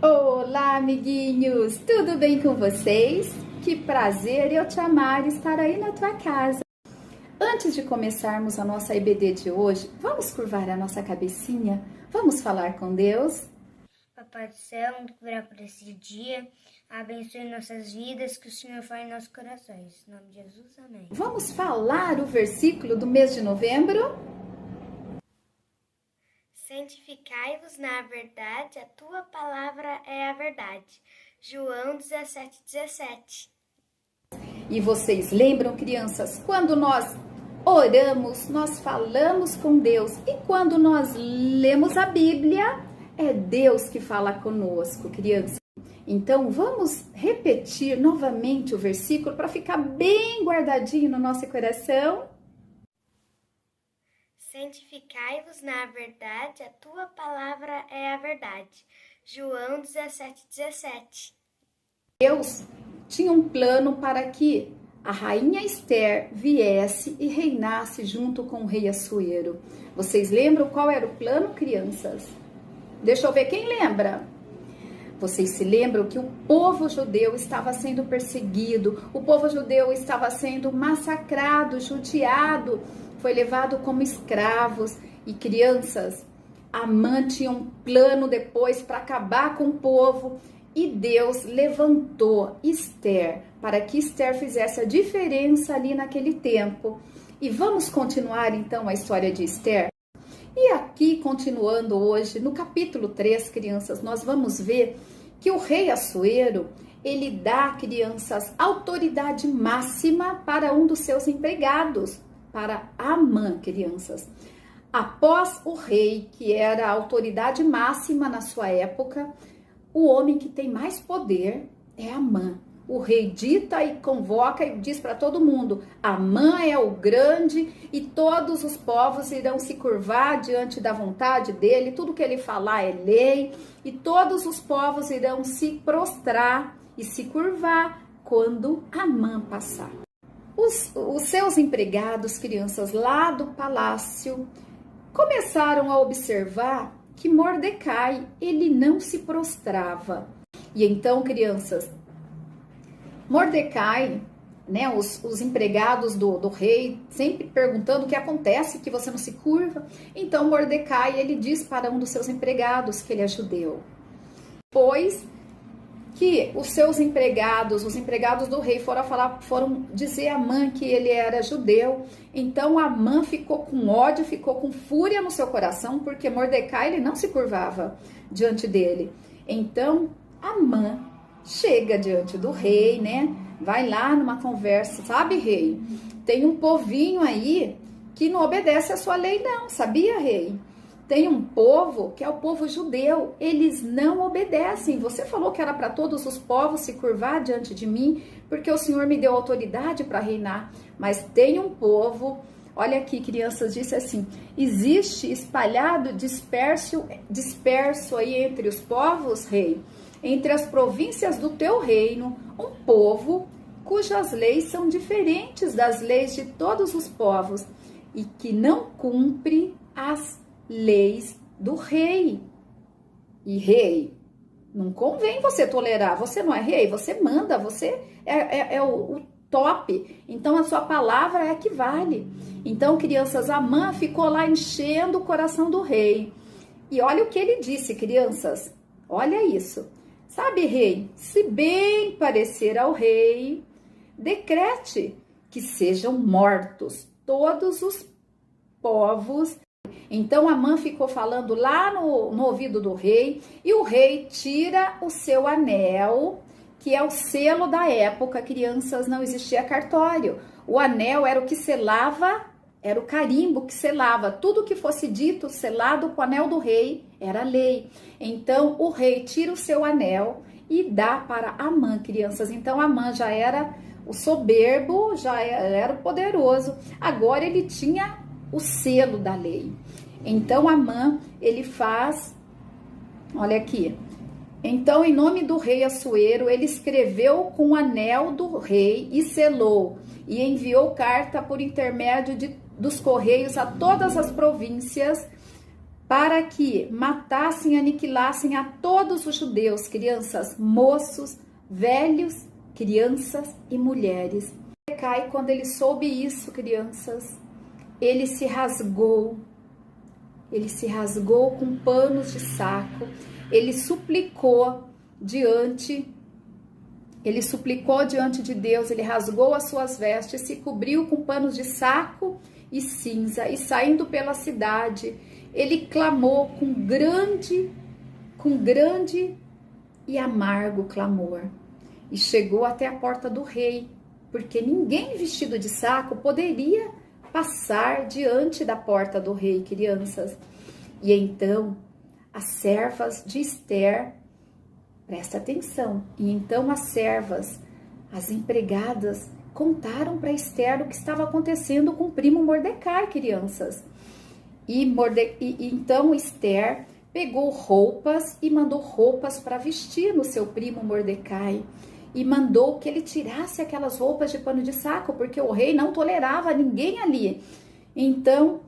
Olá, amiguinhos! Tudo bem com vocês? Que prazer eu te amar estar aí na tua casa. Antes de começarmos a nossa EBD de hoje, vamos curvar a nossa cabecinha? Vamos falar com Deus? Papai do céu, muito obrigado por esse dia. Abençoe nossas vidas, que o Senhor fale em nossos corações. Em nome de Jesus, amém. Vamos falar o versículo do mês de novembro? Santificai-vos na verdade, a tua palavra é a verdade. João 17:17. E vocês lembram, crianças, quando nós oramos, nós falamos com Deus. E quando nós lemos a Bíblia, é Deus que fala conosco, crianças. Então, vamos repetir novamente o versículo para ficar bem guardadinho no nosso coração. Santificai-vos na verdade, a tua palavra é a verdade. João 17:17. Deus tinha um plano para que a rainha Esther viesse e reinasse junto com o rei Assuero. Vocês lembram qual era o plano, crianças? Deixa eu ver quem lembra. Vocês se lembram que o povo judeu estava sendo perseguido, o povo judeu estava sendo massacrado, judiado, foi levado como escravos. E crianças, Amã tinha um plano depois para acabar com o povo. E Deus levantou Esther para que Esther fizesse a diferença ali naquele tempo. E vamos continuar então a história de Esther? E aqui, continuando hoje, no capítulo 3, crianças, nós vamos ver que o rei Assuero, ele dá, crianças, autoridade máxima para um dos seus empregados, para Amã, crianças. Após o rei, que era a autoridade máxima na sua época, o homem que tem mais poder é Amã. O rei dita e convoca e diz para todo mundo: Amã é o grande e todos os povos irão se curvar diante da vontade dele. Tudo que ele falar é lei e todos os povos irão se prostrar e se curvar quando Amã passar. Os seus empregados, crianças, lá do palácio, começaram a observar que Mordecai, ele não se prostrava. E então, crianças, Mordecai, né, os empregados do rei, sempre perguntando o que acontece, que você não se curva. Então, Mordecai, ele diz para um dos seus empregados que ele é judeu. Pois que os seus empregados, os empregados do rei foram dizer a Amã que ele era judeu. Então Amã ficou com ódio, ficou com fúria no seu coração, porque Mordecai ele não se curvava diante dele. Então Amã chega diante do rei, né? Vai lá numa conversa, sabe, rei? Tem um povinho aí que não obedece a sua lei não, sabia, rei? Tem um povo que é o povo judeu, eles não obedecem. Você falou que era para todos os povos se curvar diante de mim, porque o Senhor me deu autoridade para reinar. Mas tem um povo, olha aqui, crianças, disse assim: existe espalhado, disperso aí entre os povos, rei, entre as províncias do teu reino, um povo cujas leis são diferentes das leis de todos os povos e que não cumpre as leis do rei. E rei, não convém você tolerar, você não é rei, você manda, você é o top, então a sua palavra é a que vale. Então, crianças, Amã ficou lá enchendo o coração do rei. E olha o que ele disse, crianças, olha isso. Sabe, rei, se bem parecer ao rei, decrete que sejam mortos todos os povos. Então Amã ficou falando lá no ouvido do rei, e o rei tira o seu anel, que é o selo da época, crianças, não existia cartório. O anel era o que selava, era o carimbo que selava. Tudo que fosse dito, selado com o anel do rei, era lei. Então o rei tira o seu anel e dá para Amã, crianças. Então Amã já era o soberbo, já era o poderoso. Agora ele tinha o selo da lei. Então Amã, ele faz, olha aqui, então em nome do rei Assuero, ele escreveu com o anel do rei e selou, e enviou carta por intermédio dos correios a todas as províncias para que matassem e aniquilassem a todos os judeus, crianças, moços, velhos, crianças e mulheres. Mordecai, quando ele soube isso, crianças, ele se rasgou com panos de saco, ele suplicou diante de Deus, ele rasgou as suas vestes, se cobriu com panos de saco e cinza, e saindo pela cidade, ele clamou com grande e amargo clamor, e chegou até a porta do rei, porque ninguém vestido de saco poderia passar diante da porta do rei, crianças. E então as servas de Ester, presta atenção, e então as servas, as empregadas, contaram para Ester o que estava acontecendo com o primo Mordecai, crianças. E então Ester pegou roupas e mandou roupas para vestir no seu primo Mordecai, e mandou que ele tirasse aquelas roupas de pano de saco, porque o rei não tolerava ninguém ali. Então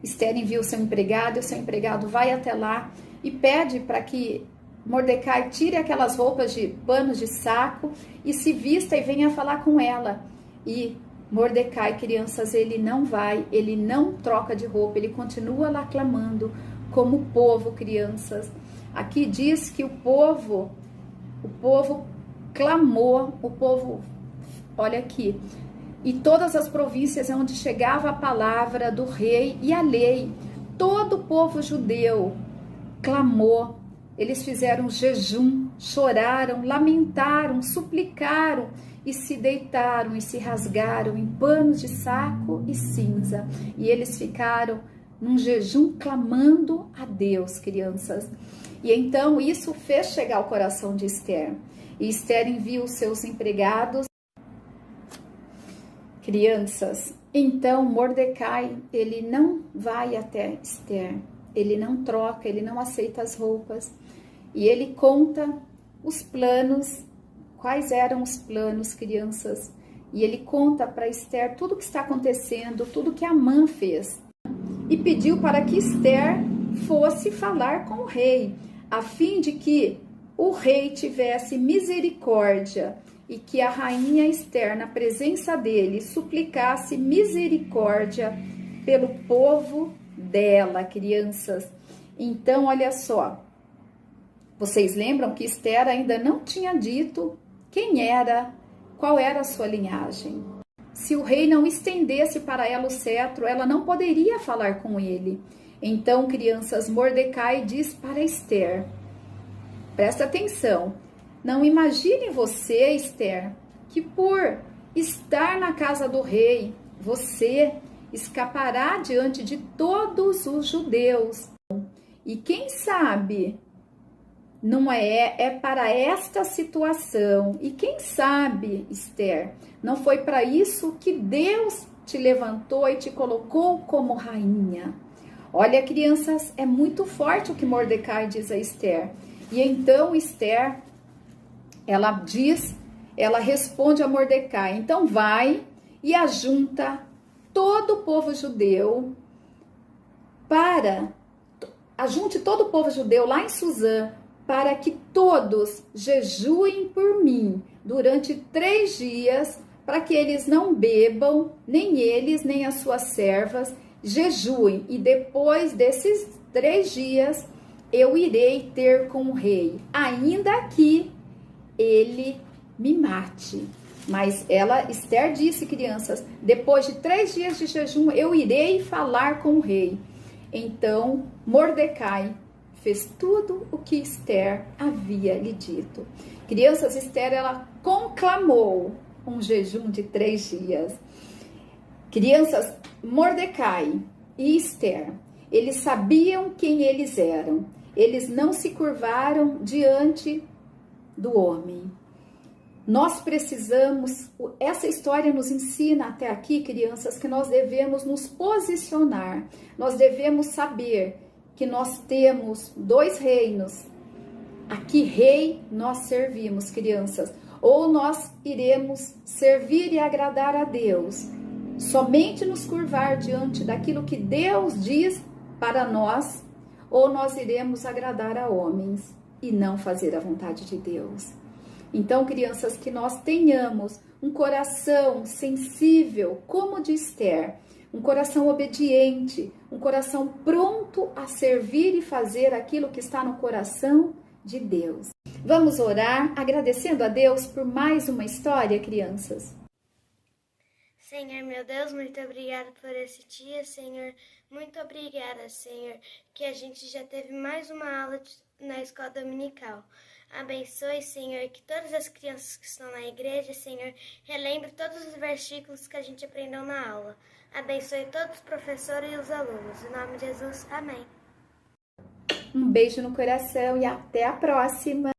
Ester envia o seu empregado, e o seu empregado vai até lá e pede para que Mordecai tire aquelas roupas de panos de saco e se vista e venha falar com ela. E Mordecai, crianças, ele não troca de roupa, ele continua lá clamando como o povo, crianças. Aqui diz que o povo clamou, olha aqui, e todas as províncias onde chegava a palavra do rei e a lei, todo o povo judeu clamou, eles fizeram jejum, choraram, lamentaram, suplicaram e se deitaram e se rasgaram em panos de saco e cinza, e eles ficaram num jejum clamando a Deus, crianças. E então isso fez chegar ao coração de Ester, e Ester envia os seus empregados. Crianças, então Mordecai, ele não vai até Ester, ele não troca, ele não aceita as roupas, e ele conta os planos, quais eram os planos, crianças, e ele conta para Ester tudo o que está acontecendo, tudo que Amã fez, e pediu para que Ester fosse falar com o rei, a fim de que o rei tivesse misericórdia e que a rainha Ester, na presença dele, suplicasse misericórdia pelo povo dela, crianças. Então, olha só, vocês lembram que Ester ainda não tinha dito quem era, qual era a sua linhagem. Se o rei não estendesse para ela o cetro, ela não poderia falar com ele. Então, crianças, Mordecai diz para Ester, presta atenção, não imagine você, Ester, que por estar na casa do rei, você escapará diante de todos os judeus. E quem sabe, não é para esta situação. E quem sabe, Ester, não foi para isso que Deus te levantou e te colocou como rainha. Olha, crianças, é muito forte o que Mordecai diz a Ester. E então Ester, ela responde a Mordecai, então vai e ajunta todo o povo judeu ajunte todo o povo judeu lá em Suzã, para que todos jejuem por mim durante 3 dias, para que eles não bebam, nem eles, nem as suas servas, jejuem, e depois desses 3 dias eu irei ter com o rei, ainda que ele me mate. Mas Ester disse, crianças, depois de 3 dias de jejum eu irei falar com o rei. Então Mordecai fez tudo o que Ester havia lhe dito. Crianças, Ester, ela conclamou um jejum de 3 dias. Crianças, Mordecai e Ester, eles sabiam quem eles eram. Eles não se curvaram diante do homem. Nós precisamos, essa história nos ensina até aqui, crianças, que nós devemos nos posicionar. Nós devemos saber que nós temos 2 reinos. A que rei nós servimos, crianças? Ou nós iremos servir e agradar a Deus? Somente nos curvar diante daquilo que Deus diz para nós, ou nós iremos agradar a homens e não fazer a vontade de Deus. Então, crianças, que nós tenhamos um coração sensível, como de Esther, um coração obediente, um coração pronto a servir e fazer aquilo que está no coração de Deus. Vamos orar agradecendo a Deus por mais uma história, crianças. Senhor, meu Deus, muito obrigada por esse dia, Senhor. Muito obrigada, Senhor, que a gente já teve mais uma aula na escola dominical. Abençoe, Senhor, que todas as crianças que estão na igreja, Senhor, relembre todos os versículos que a gente aprendeu na aula. Abençoe todos os professores e os alunos. Em nome de Jesus, amém. Um beijo no coração e até a próxima!